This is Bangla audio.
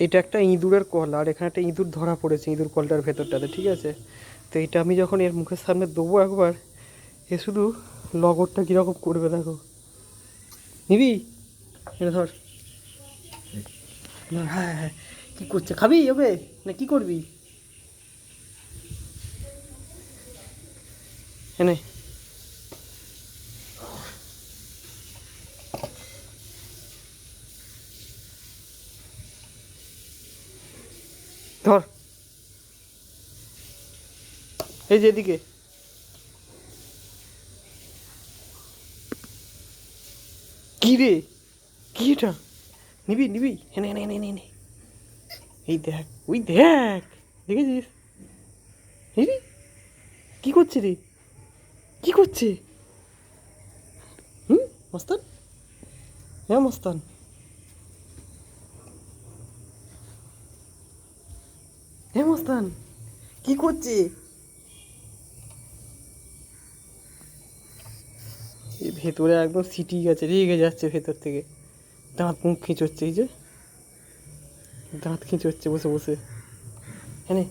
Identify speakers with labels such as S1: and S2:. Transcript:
S1: এটা একটা ইঁদুরের কল, আর এখানে একটা ইঁদুর ধরা পড়েছে ইঁদুর কলটার ভেতরটাতে, ঠিক আছে? তো এটা আমি যখন এর মুখের সামনে দেবো একবার, এ শুধু লগরটা কীরকম করবে দেখো। নিবি? এটা ধর। হ্যাঁ হ্যাঁ হ্যাঁ, কী করছে, খাবি ওকে না কী করবি? এনে ধর, এই যে এদিকে। কী রে, কী এটা? নিবি নিবি, এনে এনে এনে এনে এনে। এই দেখ, ওই দেখ, দেখেছিস? এই রে, কী করছে রে, কী করছে? হুম, মস্তান, হ্যাঁ মস্তান, হ্যাঁ মস্তান, কী করছে? এই ভেতরে একদম সিটি গেছে, রেগে যাচ্ছে ভেতর থেকে, দাঁত মুখ খিঁচোচ্ছে, এই যে দাঁত খিঁচোচ্ছে বসে বসে। হ্যাঁ